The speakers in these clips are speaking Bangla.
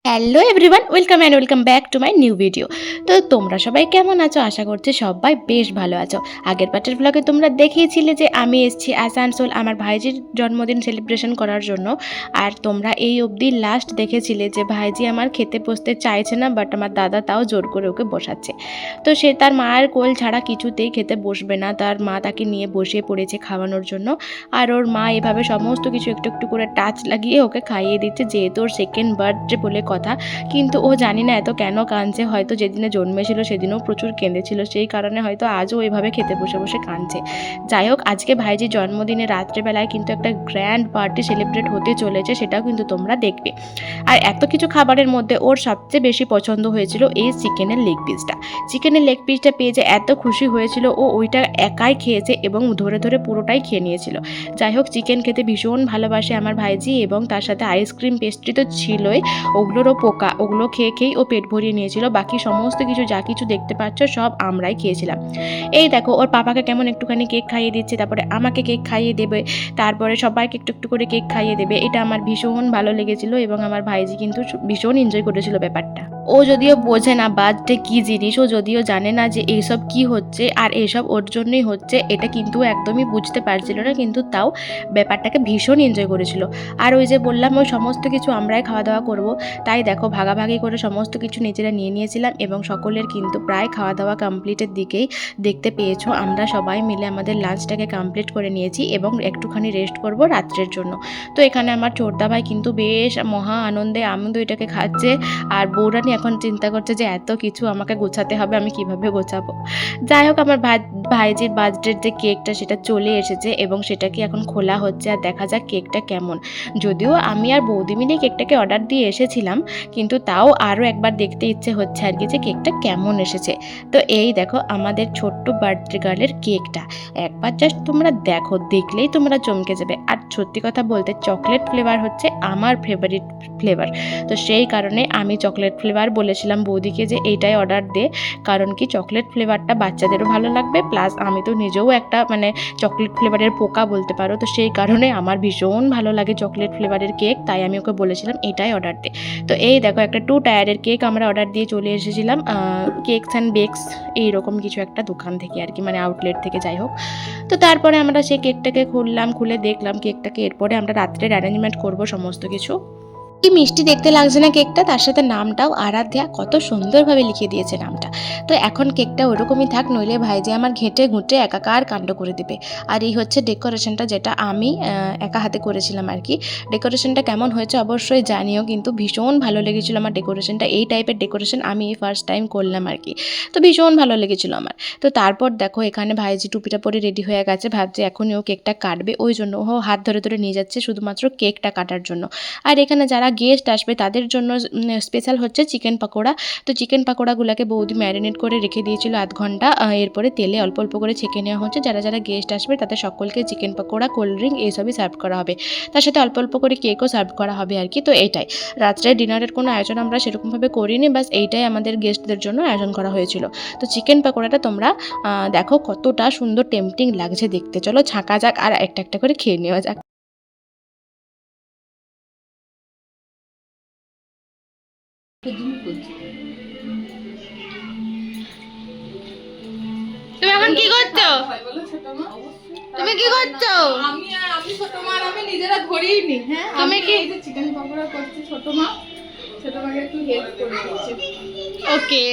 Hello everyone, welcome back to my new video. তো তোমরা সবাই কেমন আছো? আশা করছি সবাই বেশ ভালো আছো। আগের পার্টের ব্লগে তোমরা দেখিয়েছিলে যে আমি এসেছি আসানসোল আমার ভাইজির জন্মদিন সেলিব্রেশন করার জন্য। আর তোমরা এই অবধি লাস্ট দেখেছিলে যে ভাইজি আমার খেতে বসতে চাইছে না, বাট আমার দাদা তাও জোর করে ওকে বসাচ্ছে। তো সে তার মায়ের কোল ছাড়া কিছুতেই খেতে বসবে না, তার মা তাকে নিয়ে বসিয়ে পড়েছে খাওয়ানোর জন্য। আর ওর মা এভাবে সমস্ত কিছু একটু একটু করে টাচ লাগিয়ে ওকে খাইয়ে দিচ্ছে, যেহেতু ওর সেকেন্ড বার্থডে বলে কথা। কিন্তু ও জানি না এত কেন কাঁদছে, হয়তো যেদিনে জন্মেছিল সেদিনও প্রচুর কেঁদেছিল, সেই কারণে হয়তো আজও এভাবে খেতে বসে বসে কাঁদছে। যাই হোক, আজকে ভাইজির জন্মদিনে রাত্রেবেলায় কিন্তু একটা গ্র্যান্ড পার্টি সেলিব্রেট হতে চলেছে, সেটাও কিন্তু তোমরা দেখবে। আর এত কিছু খাবারের মধ্যে ওর সবচেয়ে বেশি পছন্দ হয়েছিল এই চিকেনের লেগ পিসটা। চিকেনের লেগ পিসটা পেয়ে যে এত খুশি হয়েছিল, ও ওইটা একাই খেয়েছে এবং ধরে ধরে পুরোটাই খেয়ে নিয়েছিল। যাই হোক, চিকেন খেতে ভীষণ ভালোবাসে আমার ভাইজি, এবং তার সাথে আইসক্রিম পেস্ট্রি তো ছিলই। ওগুলোরও পোকা, ওগুলো খেয়ে খেয়েই ও পেট ভরিয়ে নিয়েছিল। বাকি সমস্ত কিছু যা কিছু দেখতে পাচ্ছ সব আমরাই খেয়েছিলাম। এই দেখো, ওর পাপাকে কেমন একটুখানি কেক খাইয়ে দিচ্ছে, তারপরে আমাকে কেক খাইয়ে দেবে, তারপরে সবাইকে একটু একটু করে কেক খাইয়ে দেবে। এটা আমার ভীষণ ভালো লেগেছিল এবং আমার ভাইজি কিন্তু ভীষণ এনজয় করেছিল ব্যাপারটা। ও যদিও বোঝে না বার্থডে কী জিনিস, ও যদিও জানে না যে এইসব কি হচ্ছে আর এইসব ওর জন্যই হচ্ছে, এটা কিন্তু একদমই বুঝতে পারছিল না, কিন্তু তাও ব্যাপারটাকে ভীষণ এনজয় করেছিল। আর ওই যে বললাম ওই সমস্ত কিছু আমরাই খাওয়া দাওয়া করব, তাই দেখো ভাগাভাগি করে সমস্ত কিছু নিজেরা নিয়ে নিয়েছিলাম এবং সকলের কিন্তু প্রায় খাওয়া দাওয়া কমপ্লিটের দিকেই। দেখতে পেয়েছো আমরা সবাই মিলে আমাদের লাঞ্চটাকে কমপ্লিট করে নিয়েছি এবং একটুখানি রেস্ট করব রাত্রের জন্য। তো এখানে আমার ছোটদা ভাই কিন্তু বেশ মহা আনন্দে এটাকে খাচ্ছে, আর বৌরানি এখন চিন্তা করছে যে এত কিছু আমাকে গোছাতে হবে, আমি কিভাবে গোছাবো। যাই হোক, আমার ভাইজির বার্থডের যে কেকটা সেটা চলে এসেছে এবং সেটাকে এখন খোলা হচ্ছে, আর দেখা যাক কেকটা কেমন। যদিও আমি আর বৌদি মিলে কেকটাকে অর্ডার দিয়ে এসেছিলাম, কিন্তু তাও আরও একবার দেখতে ইচ্ছে হচ্ছে আর কি যে কেকটা কেমন এসেছে। তো এই দেখো আমাদের ছোট্ট বার্থডে গার্লের কেকটা, একবার জাস্ট তোমরা দেখো, দেখলেই তোমরা চমকে যাবে। আর সত্যি কথা বলতে চকলেট ফ্লেভার হচ্ছে আমার ফেভারিট ফ্লেভার, তো সেই কারণে আমি চকলেট ফ্লেভার বলেছিলাম বৌদিকে যে এইটাই অর্ডার দে, কারণ কি চকলেট ফ্লেভারটা বাচ্চাদেরও ভালো লাগবে, প্লাস আমি তো নিজেও একটা চকলেট ফ্লেভারের পোকা বলতে পারো, তো সেই কারণে আমার ভীষণ ভালো লাগে চকলেট ফ্লেভারের কেক, তাই আমি ওকে বলেছিলাম এটাই অর্ডার দে। তো এই দেখো একটা 2 টায়ারের কেক আমরা অর্ডার দিয়ে চলে এসেছিলাম কেকস অ্যান্ড বেকস এইরকম কিছু একটা দোকান থেকে আর কি, আউটলেট থেকে। যাই হোক, তো তারপরে আমরা সেই কেকটাকে খুলে দেখলাম কেকটাকে, এরপরে আমরা রাত্রের অ্যারেঞ্জমেন্ট করবো সমস্ত কিছু। কি মিষ্টি দেখতে লাগছে না কেকটা, তার সাথে নামটাও আরাধ্যা, কত সুন্দরভাবে লিখে দিয়েছে নামটা। তো এখন কেকটা ওরকমই থাক, নইলে ভাইজি আমার ঘেঁটে ঘুঁটে একাকার কাণ্ড করে দেবে। আর এই হচ্ছে ডেকোরেশনটা, যেটা আমি একা হাতে করেছিলাম আর কি। ডেকোরেশনটা কেমন হয়েছে অবশ্যই জানিও, কিন্তু ভীষণ ভালো লেগেছিলো আমার ডেকোরেশনটা। এই টাইপের ডেকোরেশন আমি ফার্স্ট টাইম করলাম আর কি, তো ভীষণ ভালো লেগেছিলো আমার। তো তারপর দেখো এখানে ভাইজি টুপিটা পরে রেডি হয়ে গেছে, ভাবছে এখনই ও কেকটা কাটবে, ওই জন্য ও হাত ধরে ধরে নিয়ে যাচ্ছে শুধুমাত্র কেকটা কাটার জন্য। আর এখানে যারা গেস্ট আসবে তাদের জন্য স্পেশাল হচ্ছে চিকেন পকোড়া। তো চিকেন পকোড়াগুলোকে বৌদি ম্যারিনেট করে রেখে দিয়েছিল আধ ঘন্টা, এরপরে তেলে অল্প অল্প করে ছেঁকে নেওয়া হচ্ছে। যারা যারা গেস্ট আসবে তাদের সকলকে চিকেন পকোড়া, কোল্ড ড্রিঙ্ক এইসবই সার্ভ করা হবে, তার সাথে অল্প অল্প করে কেকও সার্ভ করা হবে আর কি। তো এটাই রাত্রে ডিনারের কোনো আয়োজন আমরা সেরকমভাবে করিনি, বাস এইটাই আমাদের গেস্টদের জন্য আয়োজন করা হয়েছিল। তো চিকেন পকোড়াটা তোমরা দেখো কতটা সুন্দর টেম্পটিং লাগছে দেখতে, চলো ছাঁকা যাক আর একটা একটা করে খেয়ে নেওয়া যাক। তুমি এখন কি করছো? তুমি কি করছো? আমি ছোট মা, আমি নিজেরা ধরেই নি। হ্যাঁ, তুমি কি চিকেন পকোড়া করছি, ছোট মাকে একটু হেল্প করে দিচ্ছি। ওকে।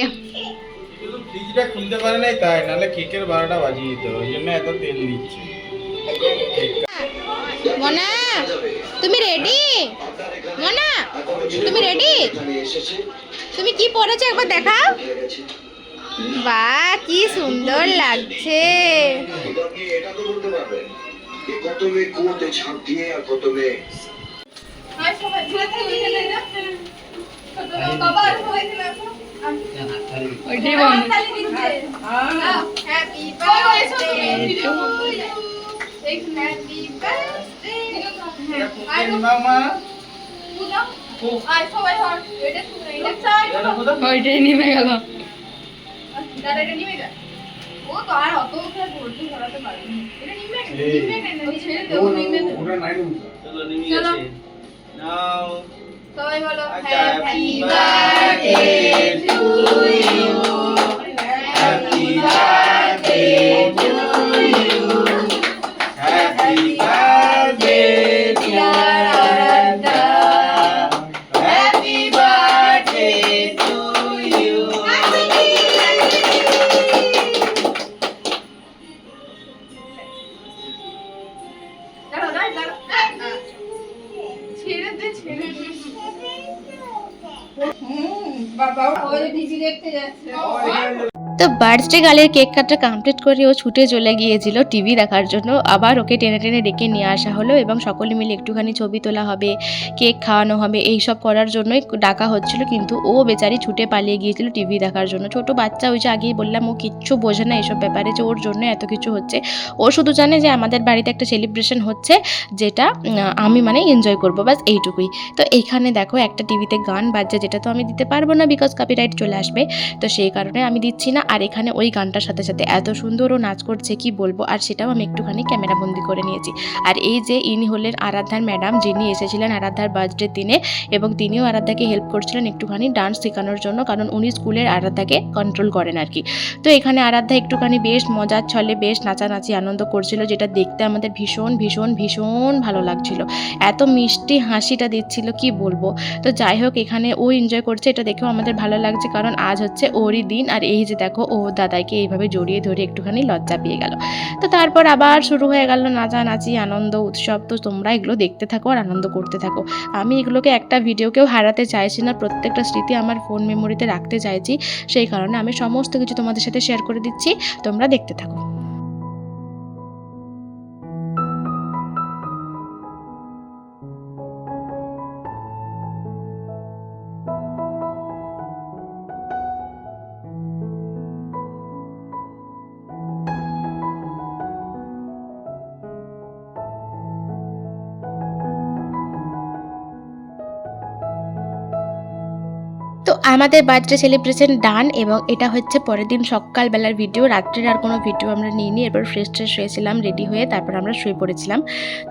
শুধু ফ্রিজটা খুলতে পারে নাই তাই, নাহলে কেকের 12টা বাজিয়ে দিত, ওই জন্য এত তেল দিচ্ছে। মোনা তুমি রেডি? মোনা তুমি রেডি? তুমি কি পরেছো একবার দেখাও। বাহ, কি সুন্দর লাগছে। আর সবাই এখানে না, ছোট মা বাবা আর সবাই এখানে আসো। ওইটাই বন্ধ। Happy birthday to you, happy birthday. আর মামা পুজো আর সবাই ধর এটা চাই, ওইটাই নেমে গেল। দাদা এটা নিয়ে যা। ও তো আর অত করে ধরতে ধরাতে পারবে না, এটা নিমে ছেড়ে দেবো, নিমে ওটা নাই না। চলো নিমে গেছে। নাও তো সবাই বলো আচ্ছা, happy happy birthday birthday to you, Happy birthday to you. Happy birthday, dear Aradha. Happy birthday to you. দাঁড়াও, দাঁড়াও, ছেড়ে দে, ছেড়ে দে। বাবা ওই টিভি দেখতে যাচ্ছে। তো বার্থডে গার্লের কেক কাটা কমপ্লিট করে ও ছুটে চলে গিয়েছিল টিভি দেখার জন্য। আবার ওকে টেনে টেনে ডেকে নিয়ে আসা হলো এবং সকলে মিলে একটুখানি ছবি তোলা হবে, কেক খাওয়ানো হবে, এই সব করার জন্যই ডাকা হচ্ছিল। কিন্তু ও বেচারি ছুটে পালিয়ে গিয়েছিল টিভি দেখার জন্য। ছোট বাচ্চা, ওই যে আগেই বললাম, ও কিচ্ছু বোঝে না এসব ব্যাপারে, যে ওর জন্য এত কিছু হচ্ছে। ও শুধু জানে যে আমাদের বাড়িতে একটা সেলিব্রেশন হচ্ছে, যেটা আমি মানে এনজয় করবো, ব্যাস এইটুকুই। তো এইখানে দেখো একটা টিভিতে গান বাজছে, যেটা তো আমি দিতে পারবো না, বিকজ কপিরাইট চলে আসবে। তো সেই কারণে আমি দিচ্ছি না। আর এখানে ওই গানটার সাথে সাথে এত সুন্দর ও নাচ করছে কি বলবো, আর সেটাও আমি একটুখানি ক্যামেরা বন্দি করে নিয়েছি। আর এই যে ইনি হলেন আরাধ্যার ম্যাডাম, যিনি এসেছিলেন আরাধ্যার বার্থডের দিনে, এবং তিনিও আরাধ্যাকে হেল্প করছিলেন একটুখানি ডান্স শেখানোর জন্য, কারণ উনি স্কুলের আরাধ্যাকে কন্ট্রোল করেন আর কি। তো এখানে আরাধ্যা একটুখানি বেশ মজার ছলে বেশ নাচানাচি আনন্দ করছিল, যেটা দেখতে আমাদের ভীষণ ভীষণ ভীষণ ভালো লাগছিল। এত মিষ্টি হাসিটা দিচ্ছিল কি বলবো। তো যাই হোক, এখানে ও এনজয় করছে, এটা দেখেও আমাদের ভালো লাগছে, কারণ আজ হচ্ছে ওরই দিন। আর এই যে দেখো, ও দাদাইকে এইভাবে জড়িয়ে ধরে একটুখানি লজ্জা পেয়ে গেল। তো তারপর আবার শুরু হয়ে গেল নাচানাচি, আনন্দ উৎসব। তো তোমরা এগুলো দেখতে থাকো আর আনন্দ করতে থাকো। আমি এগুলোকে একটা ভিডিওকেও হারাতে চাইছি না, প্রত্যেকটা স্মৃতি আমার ফোন মেমোরিতে রাখতে চাইছি। সেই কারণে আমি সমস্ত কিছু তোমাদের সাথে শেয়ার করে দিচ্ছি, তোমরা দেখতে থাকো। তো আমাদের বার্থডে সেলিব্রেশন ডান, এবং এটা হচ্ছে পরের দিন সকালবেলার ভিডিও। রাত্রের আর কোনো ভিডিও আমরা নিইনি। এবার ফ্রেশ ট্রেশ হয়েছিলাম, রেডি হয়ে তারপর আমরা শুয়ে পড়েছিলাম।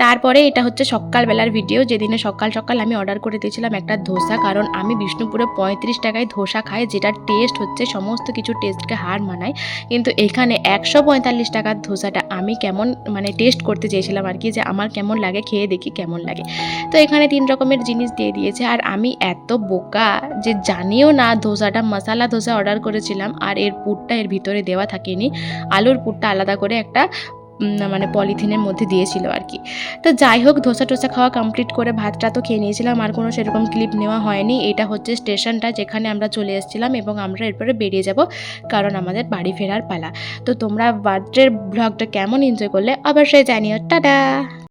তারপরে এটা হচ্ছে সকালবেলার ভিডিও, যেদিনে সকাল সকাল আমি অর্ডার করে দিয়েছিলাম একটা ধোসা, কারণ আমি বিষ্ণুপুরে 35 টাকায় ধোসা খাই, যেটার টেস্ট হচ্ছে সমস্ত কিছু টেস্টকে হার মানায়। কিন্তু এখানে 145 টাকার ধোসাটা আমি কেমন মানে টেস্ট করতে চেয়েছিলাম আর কি, যে আমার কেমন লাগে, খেয়ে দেখি কেমন লাগে। তো এখানে 3 রকমের জিনিস দিয়ে দিয়েছে। আর আমি এত বোকা যে জানিও না ধোসাটা মশালা ধোসা অর্ডার করেছিলাম, আর এর পুরটা এর ভিতরে দেওয়া থাকেনি। আলুর পুরটা আলাদা করে একটা মানে পলিথিনের মধ্যে দিয়েছিল আর কি। তো যাই হোক, ধোসা টোসা খাওয়া কমপ্লিট করে ভাতটা তো খেয়ে নিয়েছিলাম, আর কোনো সেরকম ক্লিপ নেওয়া হয়নি। এটা হচ্ছে স্টেশনটা, যেখানে আমরা চলে এসেছিলাম, এবং আমরা এরপরে বেরিয়ে যাব, কারণ আমাদের বাড়ি ফেরার পালা। তো তোমরা বার্থডের ব্লগটা কেমন এনজয় করলে অবশ্যই জানিও। টাটা।